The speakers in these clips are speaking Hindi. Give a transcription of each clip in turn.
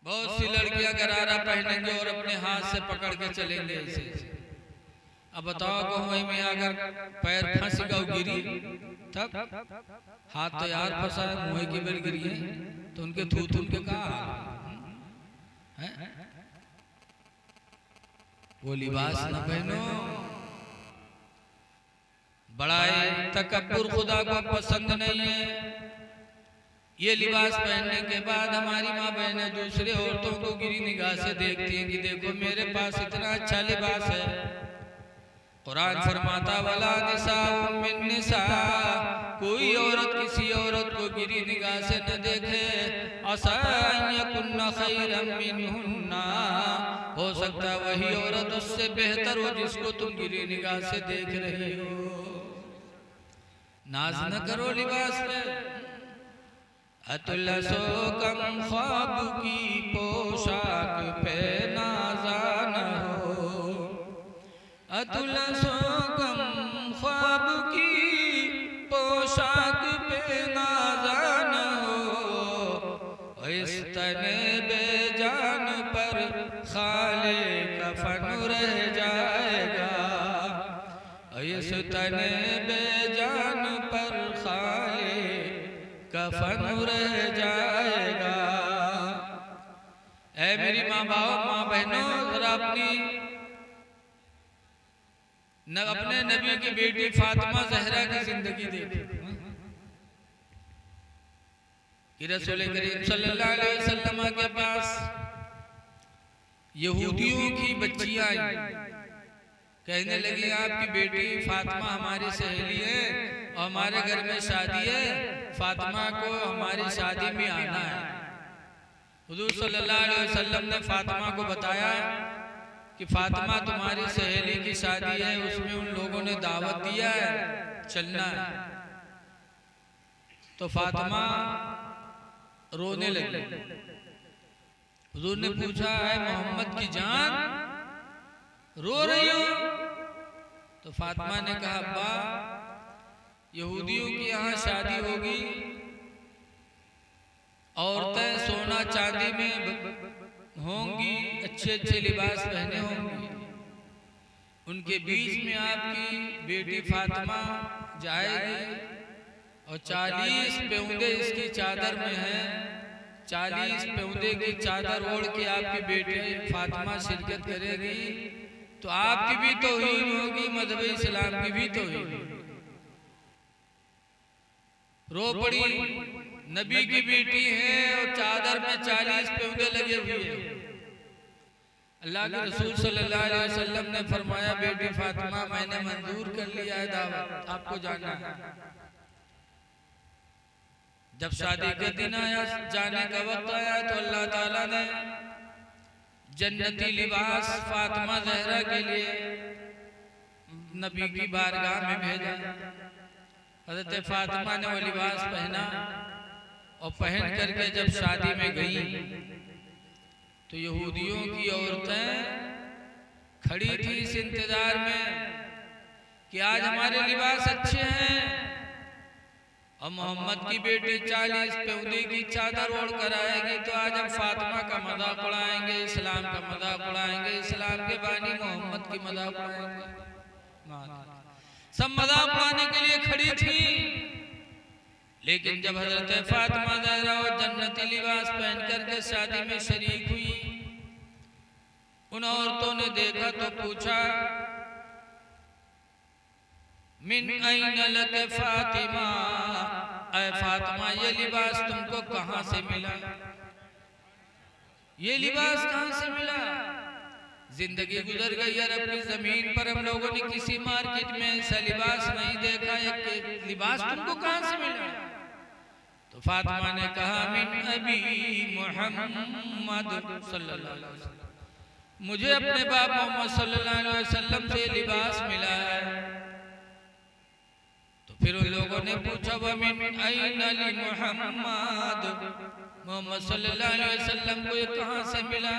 बहुत सी लड़कियां गरारा पहनेंगे और अपने हाथ से पकड़ के चलेंगे ऐसे। अब बताओ गहुए में अगर पैर फंस गया गिरी तब हाथ तो यार फंसा है मुँह की बेर गिरी है तो उनके थूथ उनके कहा है? वो लिबास न पहनो। बड़ाई तकब्बुर खुदा को पसंद नहीं है। ये लिबास पहनने के बाद हमारी माँ बहनें दूसरे औरतों को गिरी निगाह से देखती हैं कि देखो मेरे पास इतना अच्छा लिबास है। कुरान फरमाता वला निसाउ मिन निसा, कोई औरत किसी औरत को गिरी निगाह से न देखे। असा यकुन्ना खैरम मिनहुन्ना, हो सकता है वही औरत उससे बेहतर हो जिसको तुम गिरी निगाह से देख रही हो। नाज न करो लिबास में। अतुलसो कम ख्वाब की पोशाक पे नाज़ान हो। अतुलसो कम ख्वाब की पोशाक पे नाज़ान हो। इस तने बेजान पर खाले कफन रह जाएगा। इस तने बेजान पर खाले कफन रह जाएगा। ऐ मेरी माँ बाप माँ बहनों, जरा अपने नबी की बेटी फातिमा ज़हरा की जिंदगी देखो कि रसूल करीम सल्लल्लाहु अलैहि वसल्लम के पास यहूदियों की बच्चियां आई, कहने लगी आपकी बेटी फातिमा हमारी सहेली है और हमारे घर में शादी है, फातिमा को हमारी शादी में आना है। हुजूर सल्लल्लाहु अलैहि वसल्लम ने फातिमा को बताया कि फातिमा तुम्हारी सहेली की शादी है, उसमें उन लोगों ने दावत दिया है, चलना है। तो फातिमा रोने लगी। हुजूर ने पूछा है मोहम्मद की जान रो रही हो? तो फातिमा ने कहा अब्बा यहूदियों की यहाँ शादी होगी, औरतें सोना चांदी में होंगी, अच्छे अच्छे लिबास पहने होंगी, उनके बीच में आपकी बेटी फातिमा जाएगी और 40 पेउंदे इसकी चादर में है, 40 पेउंदे की चादर ओढ़ के आपकी बेटी फातिमा शिरकत करेगी, तो आपकी भी तौहीन होगी, मज़हब इस्लाम की भी तौहीन। रो पड़ी, नबी की बेटी है और चादर में 40 पेउंदे लगे हुए हैं। अल्लाह के रसूल सल्लल्लाहु अलैहि वसल्लम ने फरमाया बेटी फातिमा मैंने मंजूर कर लिया है दावत, आपको जाना है। जब शादी का दिन आया, जाने का वक्त आया, तो अल्लाह ताला ने जन्नती लिबास फातिमा ज़हरा के लिए नबी की बारगाह में भेजा। हज़रत फातिमा ने वो लिबास पहना और पहन करके जब शादी में गई तो यहूदियों की औरतें खड़ी थी इस इंतजार में कि आज हमारे लिबास अच्छे हैं और मोहम्मद की बेटी 40 पेउंदे की चादर ओढ़ कर आएगी, तो आज हम फातिमा का मजाक उड़ाएंगे, इस्लाम का मजाक उड़ाएंगे, इस्लाम के बानी मोहम्मद की मजाक उड़ाएंगे। सब मजाक उड़ाने के लिए खड़ी थी। लेकिन जब हजरत फातिमा ज़हरा और जन्नती लिबास पहन करके शादी में शरीक हुई, उन औरतों ने देखा तो पूछा मिन ऐन लक फातिमा, ऐ फातिमा ये लिबास तुमको कहां से मिला? ये लिबास कहां से मिला? जिंदगी गुजर गई अरब की जमीन पर, हम लोगों ने किसी मार्केट में ऐसा लिबास नहीं देखा, एक लिबास तुमको कहां से मिला? तो फातिमा ने कहा मिन अबी मोहम्मद सल्लल्लाहु अलैहि वसल्लम, मुझे अपने बाप मोहम्मद सल्लल्लाहु अलैहि वसल्लम से लिबास मिला है। तो फिर उन लोगों ने पूछा व मिन ऐन ली मोहम्मद, मोहम्मद सल्लल्लाहु अलैहि वसल्लम को ये कहां से मिला?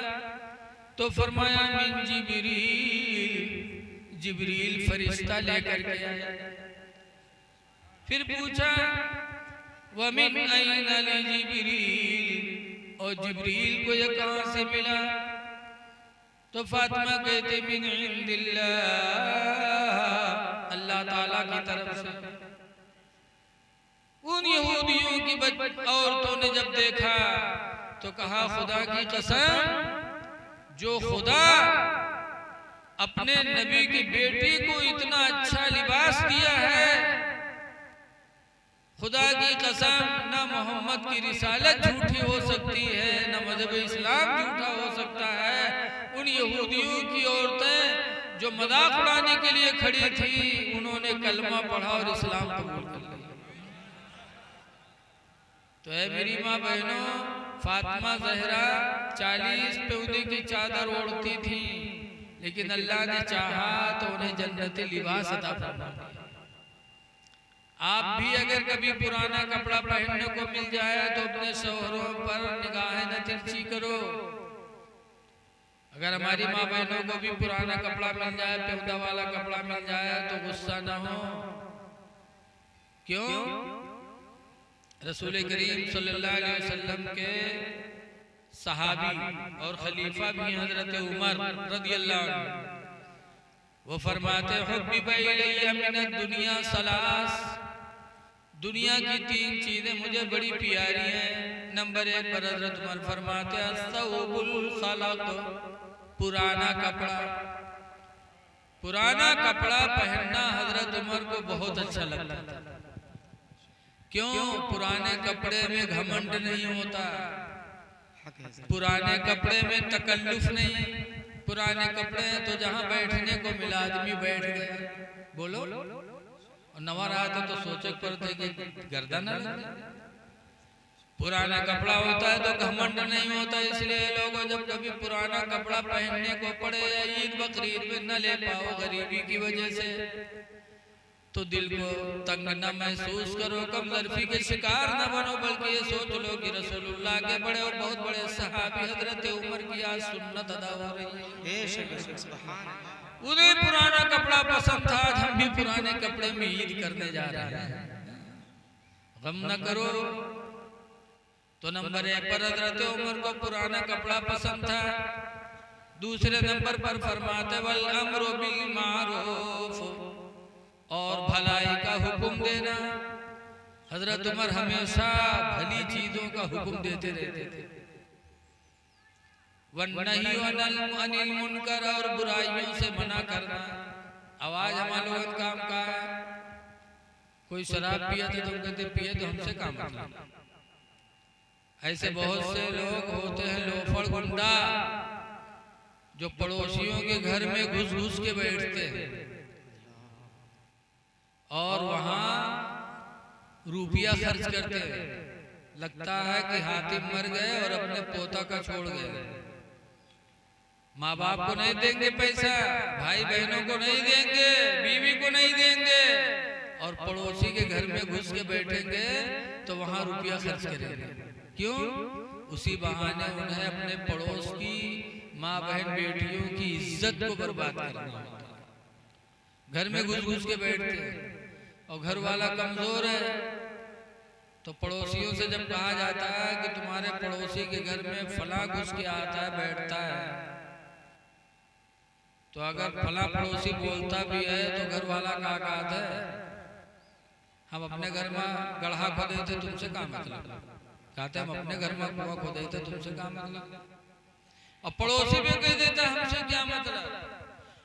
तो फरमाया मिन जिब्रील, जिब्रील फरिश्ता लेकर के आया। फिर पूछा वमिन ऐन ली जिब्रील, और जिब्रील को ये कहां से मिला? तो फातिमा कहते मिन इंदिल्लाह, अल्लाह ताला की तरफ से। उन यहूदियों की औरतों ने जब देखा तो कहा खुदा की कसम, जो खुदा अपने नबी की बेटी को इतना अच्छा लिबास दिया है, खुदा की कसम ना मोहम्मद की रिसालत झूठी हो सकती है, ना मजहब इस्लाम झूठा हो सकता है। उन यहूदियों की औरतें जो मजाक उड़ाने के लिए खड़ी थी, उन्होंने कलमा पढ़ा और इस्लाम कबूल कर लिया। तो है मेरी माँ बहनों, फातिमा ज़हरा 40 पौधे की चादर ओढ़ती थी, लेकिन अल्लाह ने चाहा तो उन्हें जन्नती लिबास अता फरमा दिया। आप भी अगर कभी पुराना कपड़ा पहनने को मिल जाए तो अपने शौहरों पर निगाहें न तिरछी करो। अगर हमारी माँ बहनों को भी पुराना कपड़ा मिल जाए, पौधा वाला कपड़ा मिल जाए, तो गुस्सा न हो। क्यों? रसूल करीम सल्लल्लाहु अलैहि वसल्लम के सहाबी और खलीफा भी हजरत उमर रदियल्लाहु अन्हु, वो फरमाते हुब्बिबा इलैया मिनद दुनिया सलास, दुनिया की 3 चीजें मुझे बड़ी प्यारी हैं। नंबर 1 पर हजरत उमर फरमाते अस्सौबुल खलक, पुराना कपड़ा। पुराना कपड़ा पहनना हजरत उमर को बहुत अच्छा लगता था। क्यों? पुराने कपड़े में घमंड नहीं होता, पुराने कपड़े में तकल्लुफ नहीं। पुराने कपड़े तो जहां बैठने को मिला आदमी बैठ गया, बोलो, और नवा रहा था तो सोचे पड़ते कि गर्दन। पुराना कपड़ा होता है तो घमंड नहीं होता। इसलिए लोगों जब कभी पुराना कपड़ा पहनने को पड़े या ईद बकरीद में न ले पाओ गरीबी की वजह से, तो दिल को तंग न महसूस करो, कमजोरी के शिकार न बनो, बल्कि ये सोच लो कि रसूलुल्लाह के बड़े और बहुत बड़े सहाबी हजरत उमर की आज सुन्नत अदा हो रही है। उन्हें पुराना कपड़ा पसंद था, आज हम भी पुराने कपड़े में ईद करने जा रहे हैं। गम न करो। तो नंबर 1 पर हजरत उमर को पुराना कपड़ा पसंद था। दूसरे नंबर पर फरमाते वल अम्रु बिल मारूफ, और भलाई का हुक्म देना। हजरत उमर हमेशा भली चीजों का हुक्म देते रहते थे। वन्नही अनिल मुनकर, और बुराइयों से मना करना। आवाज हमारे लोगों का काम का है। कोई शराब पिया तो तुम कहते पिए तो हमसे काम मतलब। ऐसे बहुत से लोग होते हैं लोफड़ गुंडा, जो पड़ोसियों के घर में घुस घुस के बैठते हैं और वहां रुपया खर्च करते हैं। लगता है कि हातिम मर गए और अपने पोता का छोड़ गए। माँ बाप को नहीं देंगे पैसा, भाई बहनों को नहीं देंगे, बीवी को नहीं देंगे, और पड़ोसी के घर में घुस के बैठेंगे तो वहां रुपया खर्च करेंगे। क्यों? उसी बहाने उन्हें अपने पड़ोस की माँ बहन बेटियों की इज्जत को बर्बाद करना होता है। घर में घुस घुस के बैठते हैं और घर वाला कमजोर है, तो पड़ोसियों से जब कहा जाता है कि तुम्हारे पड़ोसी के घर में फला घुस के आता है बैठता है, तो अगर फला पड़ोसी बोलता भी है तो घर वाला का आघात है, हम अपने घर में गड्ढा खोदे थे तुमसे काम मतलब। कहते हम अपने घर में कुआं खोदे थे तुमसे काम मतलब। और पड़ोसी भी कह देता हमसे क्या मतलब।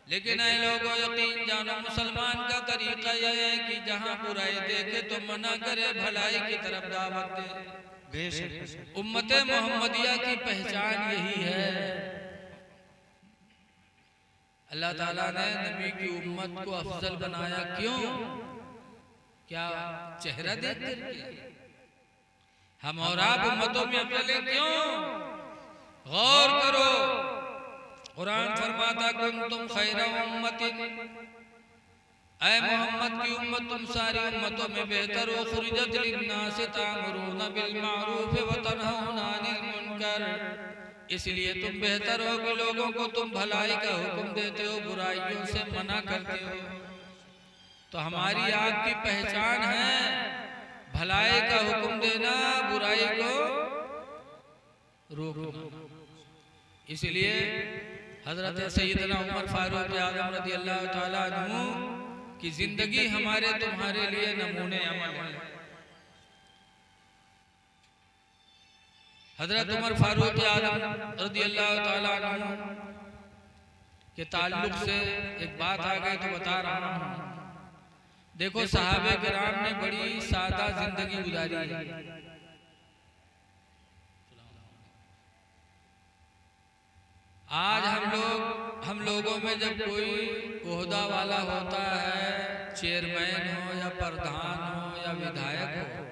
लेकिन ऐ लोगों यकीन जानो, मुसलमान का तरीका यह है कि जहां बुराई देखे तो मना करे, भलाई की तरफ दावत दे। उम्मत मोहम्मदिया की पहचान यही है। अल्लाह ताला ने नबी की उम्मत को अफजल बनाया। क्यों? क्या चेहरा देख कर? हम और आप उम्मतों में अफजल क्यों? गौर करो। कुरान फरमाता कुंतुम खैरा उम्मतिन, ऐ मोहम्मद की उम्मत तुम सारी उम्मतों में बेहतर हो। खुरिजत लिन्नास तामुरूना बिल मारूफ व तनहौना अनिल मुनकर, इसलिए तुम बेहतर हो कि लोगों को तुम भलाई का हुक्म देते हो, बुराइयों से मना करते हो। तो हमारी आपकी पहचान है भलाई का हुक्म देना, बुराई को रोकना। इसलिए हजरत सैयदना उमर फारूक आज़म रज़ी अल्लाह ताला अन्हु की जिंदगी हमारे तुम्हारे लिए नमूने अमल है। हजरत उमर फारूक आज़म रज़ी अल्लाह ताला अन्हु के ताल्लुक से एक बात आ गई तो बता रहा हूँ। देखो सहाबे किराम ने बड़ी सादा जिंदगी गुजारी है। आज हम लोगों में जब कोई ओहदा वाला होता है, चेयरमैन हो या प्रधान हो या विधायक हो,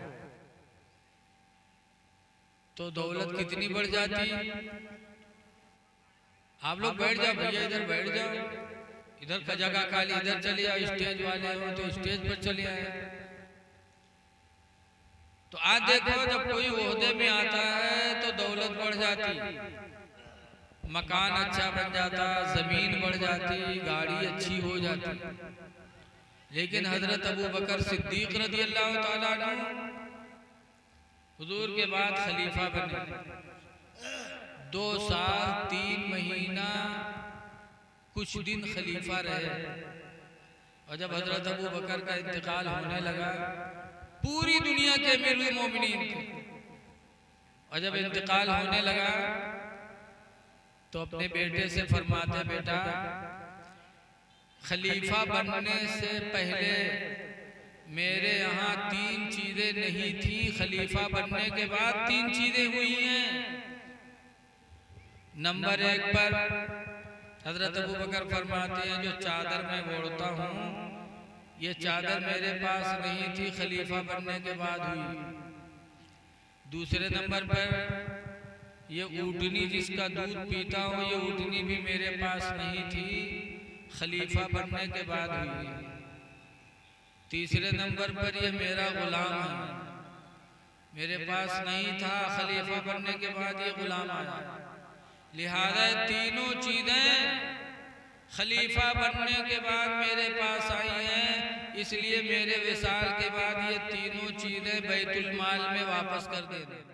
तो दौलत कितनी बढ़ जाती। आप लोग बैठ जाओ भैया, इधर बैठ जाओ, इधर का जगह खाली, इधर चले जाओ, स्टेज वाले हो तो स्टेज पर चले आए। तो आज देखो जब कोई ओहदे में आता है तो दौलत बढ़ जाती, मकान अच्छा बन जाता, जमीन बढ़ जाती, गाड़ी अच्छी हो जाती। लेकिन हजरत अबू बकर सिद्दीक रज़ी अल्लाह ताला अन्हु हुजूर के बाद खलीफा बने। 2 साल 3 महीना कुछ दिन खलीफा रहे। और जब हजरत अबू बकर का इंतकाल होने लगा, पूरी दुनिया के अमीरुल मोमिनीन थे, और जब इंतकाल होने लगा तो अपने बेटे से फरमाते, बेटा खलीफा बनने से पहले मेरे यहाँ 3 चीजें नहीं थी, खलीफा बनने के बाद 3 चीजें हुई हैं। नंबर 1 पर हजरत अबू बकर फरमाते हैं, जो चादर मैं ओढ़ता हूँ ये चादर मेरे पास नहीं थी, खलीफा बनने के बाद हुई। दूसरे नंबर पर ये ऊँटनी जिसका दूध पीता हूँ, ये ऊँटनी भी मेरे पास नहीं थी, खलीफा बनने के बाद हुई। तीसरे नंबर पर ये मेरा गुलाम है, मेरे पास नहीं था, खलीफा बनने के बाद ये गुलाम आया। लिहाजा तीनों चीजें खलीफा बनने के बाद मेरे पास आई हैं, इसलिए मेरे विसाल के बाद ये तीनों चीजें बैतुल माल में वापस कर देना।